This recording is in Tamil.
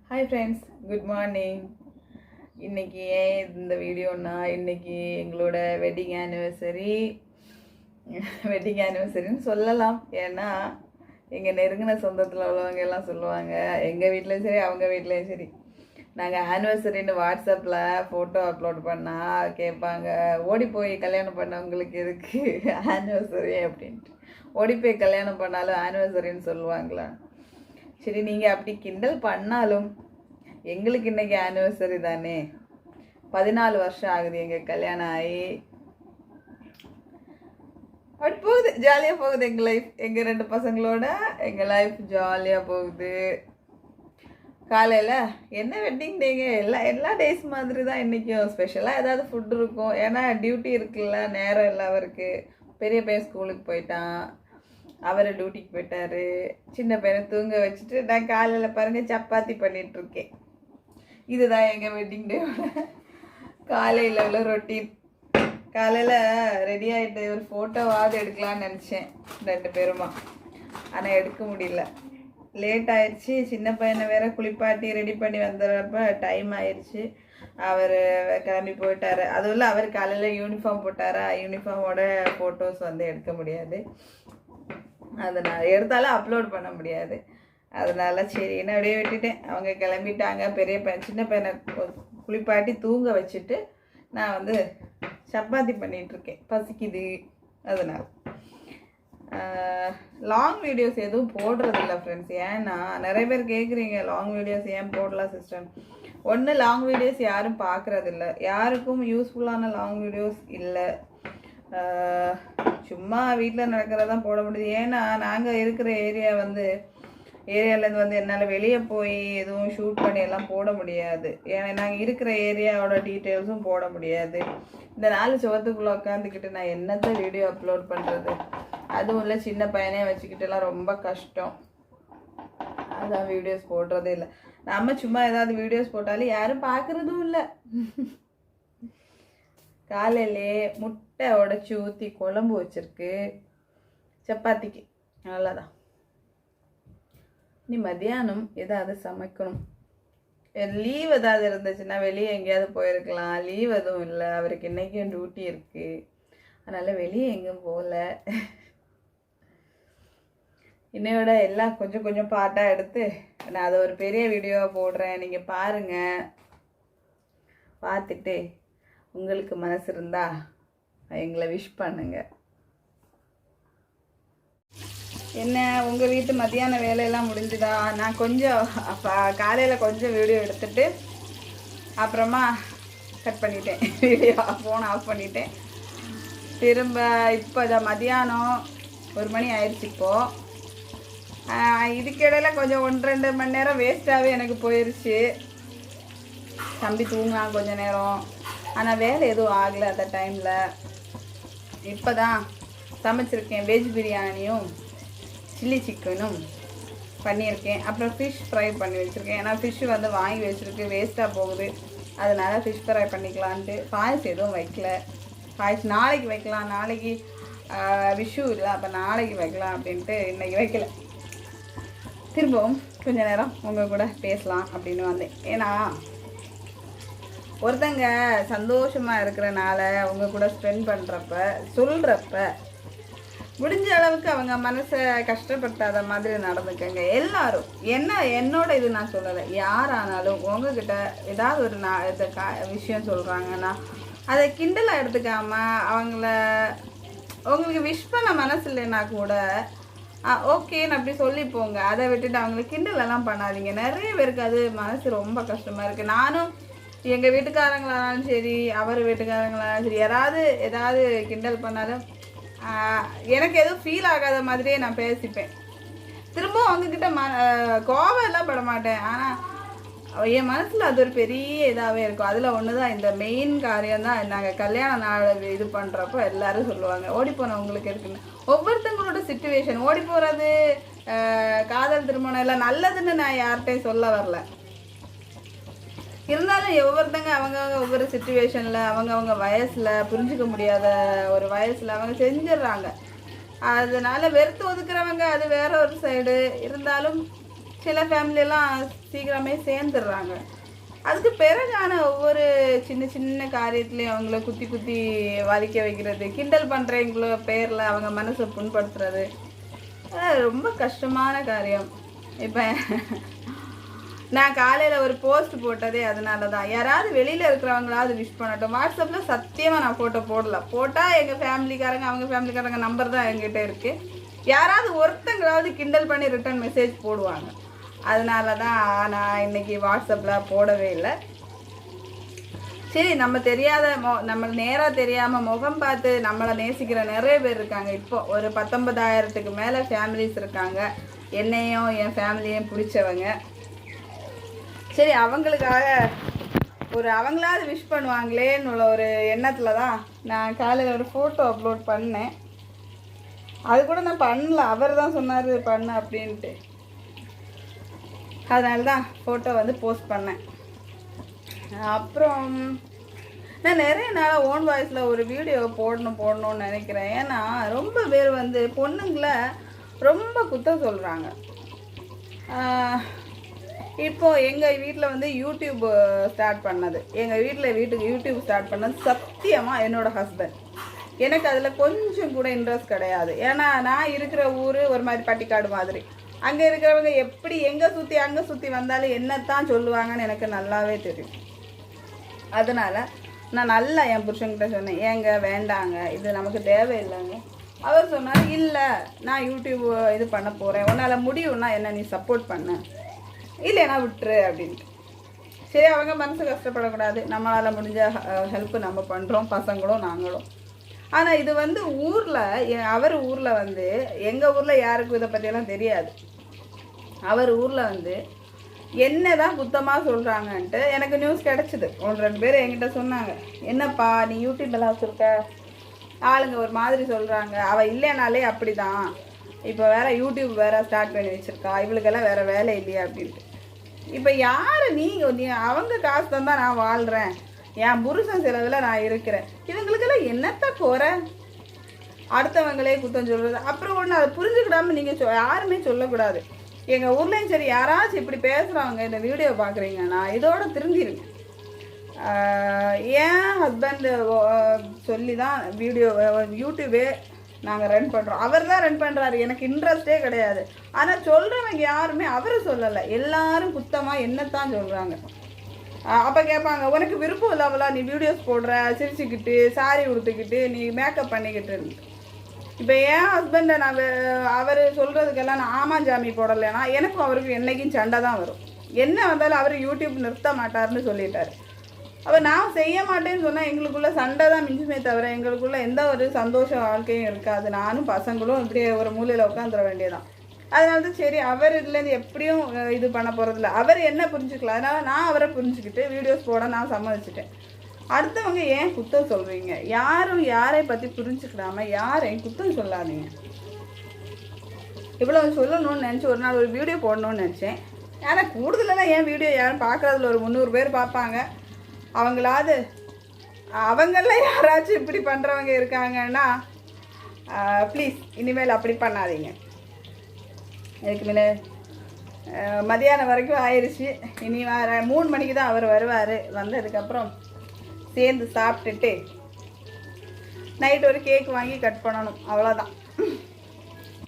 Hi friends, good morning. இன்றைக்கி ஏன் இந்த வீடியோன்னா, இன்றைக்கி எங்களோட வெட்டிங் ஆனிவர்சரின்னு சொல்லலாம். ஏன்னா எங்கள் நெருங்கின சொந்தத்தில் உள்ளவங்க எல்லாம் சொல்லுவாங்க, எங்கள் வீட்லேயும் சரி அவங்க வீட்லேயும் சரி, நாங்கள் ஆனிவர்சரின்னு வாட்ஸ்அப்பில் ஃபோட்டோ அப்லோட் பண்ணால் கேட்பாங்க, ஓடி போய் கல்யாணம் பண்ணவங்களுக்கு எதுக்கு ஆனிவர்சரி அப்படின்ட்டு. ஓடி போய் கல்யாணம் பண்ணாலும் ஆனிவர்சரின்னு சொல்லுவாங்களா? சரி, நீங்கள் அப்படி கிண்டல் பண்ணாலும் எங்களுக்கு இன்றைக்கி ஆனிவர்சரி தானே. 14 வருஷம் ஆகுது எங்கள் கல்யாணம் ஆகி. அப்படி போகுது, ஜாலியாக போகுது எங்கள் லைஃப். எங்கள் 2 பசங்களோட எங்கள் லைஃப் ஜாலியாக போகுது. காலையில் என்ன வெட்டிங் டேங்க, எல்லா டேஸ் மாதிரி தான் இன்றைக்கும். ஸ்பெஷலாக ஏதாவது ஃபுட் இருக்கும், ஏன்னா டியூட்டி இருக்குல்ல, நேரம் இல்லை அவருக்கு. பெரிய பையன் ஸ்கூலுக்கு போயிட்டான், அவர் டியூட்டிக்கு போயிட்டாரு. சின்ன பையனை தூங்க வச்சுட்டு நான் காலையில் பாருங்கள் சப்பாத்தி பண்ணிகிட்ருக்கேன். இதுதான் எங்கள் வெட்டிங் டேவோட காலையில் உள்ள ரொட்டீன். காலையில் ரெடி ஆகிட்டு ஒரு ஃபோட்டோவாவது எடுக்கலான்னு நினச்சேன் 2 பேருமா, ஆனால் எடுக்க முடியல. லேட் ஆயிடுச்சு. சின்ன பையனை வேற குளிப்பாட்டி ரெடி பண்ணி வந்துடுறப்ப டைம் ஆயிடுச்சு. அவர் கிளம்பி போயிட்டார். அதுவும் அவர் காலையில் யூனிஃபார்ம் போட்டாரா, யூனிஃபார்மோட ஃபோட்டோஸ் எடுக்க முடியாது. அதனால் எடுத்தாலும் அப்லோட் பண்ண முடியாது. அதனால் சரின்னு அப்படியே விட்டுட்டேன். அவங்க கிளம்பிட்டாங்க. பெரிய பையன் சின்ன பையனை குளிப்பாட்டி தூங்க வச்சுட்டு நான் சப்பாத்தி பண்ணிகிட்ருக்கேன். பசிக்குது. அதனால் லாங் வீடியோஸ் எதுவும் போடுறதில்ல ஃப்ரெண்ட்ஸ். ஏன்னா நிறைய பேர் கேட்குறீங்க, லாங் வீடியோஸ் ஏன் போடலாம் சிஸ்டம். ஒன்று, லாங் வீடியோஸ் யாரும் பார்க்குறதில்ல, யாருக்கும் யூஸ்ஃபுல்லான லாங் வீடியோஸ் இல்லை. சும்மா வீட்டில் நடக்கிறதான் போட முடியுது. ஏன்னா நாங்கள் இருக்கிற ஏரியாவிலேருந்து என்னால் வெளியே போய் எதுவும் ஷூட் பண்ணி எல்லாம் போட முடியாது. ஏன்னா நாங்கள் இருக்கிற ஏரியாவோட டீட்டெயில்ஸும் போட முடியாது. இந்த 4 சுவத்துக்குள்ளே உட்காந்துக்கிட்டு நான் என்னத்தை வீடியோ அப்லோட் பண்ணுறது? அதுவும் இல்லை, சின்ன பையனே வச்சுக்கிட்டுலாம் ரொம்ப கஷ்டம். அதான் வீடியோஸ் போடுறதே இல்லை. நம்ம சும்மா ஏதாவது வீடியோஸ் போட்டாலும் யாரும் பார்க்குறதும் இல்லை. காலையிலே முட்டை உடச்சி ஊற்றி குழம்பு வச்சுருக்கு சப்பாத்திக்கு. அவ்வளோதான். நீ மத்தியானம் ஏதாவது சமைக்கணும். லீவ் ஏதாவது இருந்துச்சுன்னா வெளியே எங்கேயாவது போயிருக்கலாம். லீவ் எதுவும் இல்லை, அவருக்கு இன்றைக்கும் டியூட்டி இருக்குது. அதனால் வெளியே எங்கேயும் போகல. இன்னையோட எல்லாம் கொஞ்சம் கொஞ்சம் பார்ட்டாக எடுத்து நான் அதை ஒரு பெரிய வீடியோவாக போடுறேன். நீங்கள் பாருங்கள். பார்த்துட்டு உங்களுக்கு மனசு இருந்தா எங்களை விஷ் பண்ணுங்க. என்ன, உங்கள் வீட்டு மத்தியான வேலையெல்லாம் முடிஞ்சுதா? நான் கொஞ்சம் காலையில் கொஞ்சம் வீடியோ எடுத்துட்டு அப்புறமா கட் பண்ணிட்டேன். வீடியோ ஃபோன் ஆஃப் பண்ணிட்டேன். திரும்ப இப்போ தான் மத்தியானம் 1 மணி ஆயிடுச்சு. இப்போது இதுக்கிடையில் கொஞ்சம் 1-2 மணி நேரம் வேஸ்ட்டாகவே எனக்கு போயிடுச்சு. தம்பி தூங்கினான் கொஞ்சம் நேரம், ஆனால் வேலை எதுவும் ஆகலை அந்த டைமில். இப்போ தான் சமைச்சிருக்கேன். வெஜ் பிரியாணியும் சில்லி சிக்கனும் பண்ணியிருக்கேன். அப்புறம் ஃபிஷ் ஃப்ரை பண்ணி வச்சுருக்கேன். ஏன்னா ஃபிஷ்ஷு வாங்கி வச்சுருக்கு, வேஸ்ட்டாக போகுது. அதனால் ஃபிஷ் ஃப்ரை பண்ணிக்கலான்ட்டு. பாயசம் எதுவும் வைக்கல. பாயசம் நாளைக்கு வைக்கலாம். நாளைக்கு விஷு இல்லை, அப்போ நாளைக்கு வைக்கலாம் அப்படின்ட்டு இன்றைக்கி வைக்கல. திரும்பவும் கொஞ்சம் நேரம் உங்கள் கூட பேசலாம் அப்படின்னு வந்தேன். ஏன்னா ஒருத்தங்க சந்தோஷமாக இருக்கிறனால உங்கள் கூட ஸ்பெண்ட் பண்ணுறப்ப சொல்கிறப்ப முடிஞ்ச அளவுக்கு அவங்க மனசை கஷ்டப்படுத்தாத மாதிரி நடந்துக்கங்க எல்லாரும். என்னோட இது நான் சொல்லலை, யாரானாலும் உங்ககிட்ட ஏதாவது ஒரு விஷயம் சொல்கிறாங்கன்னா அதை கிண்டலாக எடுத்துக்காமல் உங்களுக்கு விஷ் பண்ண மனசு இல்லைன்னா கூட ஓகேன்னு அப்படி சொல்லி போங்க. அதை விட்டுட்டு அவங்களுக்கு கிண்டலெல்லாம் பண்ணாதீங்க. நிறைய பேருக்கு அது மனசு ரொம்ப கஷ்டமாக இருக்குது. நானும் எங்கள் வீட்டுக்காரங்களாலும் சரி, அவர் வீட்டுக்காரங்களாலும் சரி, ஏதாவது கிண்டல் பண்ணாலும் எனக்கு எதுவும் ஃபீல் ஆகாத மாதிரியே நான் பேசிப்பேன். திரும்பவும் அவங்கக்கிட்ட கோபம் எல்லாம் பட மாட்டேன். ஆனால் என் மனசில் அது ஒரு பெரிய இதாகவே இருக்கும். அதில் ஒன்று தான் இந்த மெயின் காரியம்தான். நாங்கள் கல்யாண நாள் இது பண்ணுறப்போ எல்லோரும் சொல்லுவாங்க, ஓடி போனவங்களுக்கு இருக்குன்னு. ஒவ்வொருத்தங்களோட சிச்சுவேஷன், ஓடி போகிறது காதல் திருமணம் எல்லாம் நல்லதுன்னு நான் யார்கிட்டையும் சொல்ல வரல. இருந்தாலும் ஒவ்வொருத்தங்க அவங்கவுங்க ஒவ்வொரு சிச்சுவேஷனில் அவங்க வயசில் புரிஞ்சிக்க முடியாத ஒரு வயசில் அவங்க செஞ்சிடுறாங்க. அதனால் வெறுத்து ஒதுக்குறவங்க அது வேற ஒரு சைடு. இருந்தாலும் சில ஃபேமிலியெல்லாம் சீக்கிரமே சேர்ந்துடுறாங்க. அதுக்கு பிறகான ஒவ்வொரு சின்ன சின்ன காரியத்துலேயும் அவங்கள குத்தி குத்தி வலிக்க வைக்கிறது, கிண்டல் பண்ணுறவங்கள பேரில் அவங்க மனசை புண்படுத்துறது ரொம்ப கஷ்டமான காரியம். இப்போ நான் காலையில் ஒரு போஸ்ட் போட்டதே அதனால தான். யாராவது வெளியில் இருக்கிறவங்களாவது விஷ் பண்ணட்டும். வாட்ஸ்அப்பில் சத்தியமாக நான் ஃபோட்டோ போட்டால் எங்கள் ஃபேமிலிக்காரங்க அவங்க ஃபேமிலிக்காரங்க நம்பர் தான் என்கிட்ட இருக்குது. யாராவது ஒருத்தங்களாவது கிண்டல் பண்ணி ரிட்டன் மெசேஜ் போடுவாங்க. அதனால தான் நான் இன்றைக்கி வாட்ஸ்அப்பில் போடவே இல்லை. சரி, நம்ம தெரியாத நம்ம நேராக தெரியாமல் முகம் பார்த்து நம்மளை நேசிக்கிற நிறைய பேர் இருக்காங்க. இப்போ ஒரு 19,000க்கு மேலே ஃபேமிலிஸ் இருக்காங்க, என்னையும் என் ஃபேமிலியையும் பிடிச்சவங்க. சரி, அவங்களுக்காக அவங்களாவது விஷ் பண்ணுவாங்களேன்னு உள்ள ஒரு எண்ணத்தில் தான் நான் காலையில் ஒரு ஃபோட்டோ அப்லோட் பண்ணேன். அது கூட நான் பண்ணல, அவர் தான் சொன்னார் பண்ண அப்படின்ட்டு. அதனால தான் ஃபோட்டோ போஸ்ட் பண்ணேன். அப்புறம் நான் நிறைய நாளாக ஓன் வாய்ஸில் ஒரு வீடியோ போடணும்னு நினைக்கிறேன். ஏன்னா ரொம்ப பேர் பொண்ணுங்களை ரொம்ப குத்தம் சொல்கிறாங்க. இப்போது எங்கள் வீட்டில் யூடியூப் ஸ்டார்ட் பண்ணது, வீட்டுக்கு யூடியூப் ஸ்டார்ட் பண்ணது சத்தியமாக என்னோடய ஹஸ்பண்ட். எனக்கு அதில் கொஞ்சம் கூட இன்ட்ரெஸ்ட் கிடையாது. ஏன்னா நான் இருக்கிற ஊர் ஒரு மாதிரி பட்டிக்காடு மாதிரி. அங்கே இருக்கிறவங்க எப்படி அங்கே சுற்றி வந்தாலும் என்னத்தான் சொல்லுவாங்கன்னு எனக்கு நல்லாவே தெரியும். அதனால் நான் நல்லா என் புருஷன்கிட்ட சொன்னேன், ஏங்க வேண்டாங்க, இது நமக்கு தேவையில்லைங்க. அவர் சொன்னார், இல்லை நான் யூடியூப் இது பண்ண போகிறேன், உன்னால் முடியும்னா என்ன நீ சப்போர்ட் பண்ண, இல்லைன்னா விட்டுரு அப்படின்ட்டு. சரி, அவங்க மனசு கஷ்டப்படக்கூடாது, நம்மளால் முடிஞ்ச ஹெல்ப்பு நம்ம பண்ணுறோம், பசங்களும் நாங்களும். ஆனால் இது ஊரில் அவர் ஊரில் எங்கள் ஊரில் யாருக்கும் இதை பற்றியெல்லாம் தெரியாது. அவர் ஊரில் என்ன தான் குத்தமாக சொல்கிறாங்கன்ட்டு எனக்கு நியூஸ் கிடச்சிது. 1-2 பேர் என்கிட்ட சொன்னாங்க, என்னப்பா நீ யூடியூப்பில் வச்சுருக்க, ஆளுங்க ஒரு மாதிரி சொல்கிறாங்க, அவள் இல்லைனாலே அப்படி தான், இப்போ வேறு யூடியூப் வேறு ஸ்டார்ட் பண்ணி வச்சுருக்கா, இவளுக்கெல்லாம் வேறு வேலை இல்லையா அப்படின்ட்டு. இப்போ யார் நீ அவங்க காசு தந்தால் நான் வாழ்கிறேன், என் புருஷன் செலவில் நான் இருக்கிறேன், இவங்களுக்கெல்லாம் என்னத்த குறை, அடுத்தவங்களே குத்தம் சொல்கிறது. அப்புறம் ஒன்று அதை புரிஞ்சுக்கிடாமல் நீங்கள் யாருமே சொல்லக்கூடாது. எங்கள் ஊர்லேயும் சரி, யாராச்சும் இப்படி பேசுகிறவங்க இந்த வீடியோ பார்க்குறீங்கன்னா இதோட திருந்திருங்க. என் ஹஸ்பண்டு சொல்லி தான் யூடியூபே நாங்கள் ரன் பண்ணுறோம். அவர் தான் ரன் பண்ணுறாரு, எனக்கு இன்ட்ரெஸ்டே கிடையாது. ஆனால் சொல்கிறவங்க யாருமே அவரை சொல்லலை, எல்லாரும் குத்தமாக என்னத்தான் சொல்கிறாங்க. அப்போ கேட்பாங்க, உனக்கு விருப்பம் இல்லாமலா நீ வீடியோஸ் போடுற, சிரிச்சுக்கிட்டு சாரி உடுத்துக்கிட்டு நீ மேக்கப் பண்ணிக்கிட்டு இருந்து. இப்போ என் ஹஸ்பண்டை நான் அவர் சொல்கிறதுக்கெல்லாம் நான் ஆமாஞ்சாமி போடலைன்னா எனக்கும் அவருக்கும் என்றைக்கும் சண்டை தான் வரும். என்ன வந்தாலும் அவர் யூடியூப் நிறுத்த மாட்டார்னு சொல்லிட்டார். அப்போ நான் செய்ய மாட்டேன்னு சொன்னால் எங்களுக்குள்ளே சண்டை தான் மிஞ்சுமே தவிர எங்களுக்குள்ளே எந்த ஒரு சந்தோஷ வாழ்க்கையும் இருக்காது. நானும் பசங்களும் இப்படியே ஒரு மூலையில் உட்காந்துட வேண்டியதான். அதனால தான் சரி, அவர் இதுலேருந்து எப்படியும் இது பண்ண போகிறதில்ல, அவர் என்ன புரிஞ்சுக்கலாம், அதனால் நான் அவரை புரிஞ்சுக்கிட்டு வீடியோஸ் போட நான் சம்மதிச்சிட்டேன். அடுத்தவங்க ஏன் குத்தம் சொல்கிறீங்க, யாரும் யாரை பற்றி புரிஞ்சுக்கிடாமல் யாரையும் குத்தம் சொல்லாதீங்க. இவ்வளோ சொல்லணும்னு நினச்சி ஒரு நாள் ஒரு வீடியோ போடணும்னு நினச்சேன். ஆனால் கூடுதலெல்லாம் ஏன் வீடியோ யாரும் பார்க்குறதுல ஒரு 300 பேர் பார்ப்பாங்க. அவங்கள யாராச்சும் இப்படி பண்ணுறவங்க இருக்காங்கன்னா ப்ளீஸ் இனிமேல் அப்படி பண்ணாதீங்க. இதுக்கு முன்னே மதியானம் வரைக்கும் ஆயிடுச்சு. இனி 3 மணிக்கு தான் அவர் வருவார். வந்ததுக்கப்புறம் சேர்ந்து சாப்பிட்டுட்டு நைட் ஒரு கேக் வாங்கி கட் பண்ணணும், அவ்வளோதான்.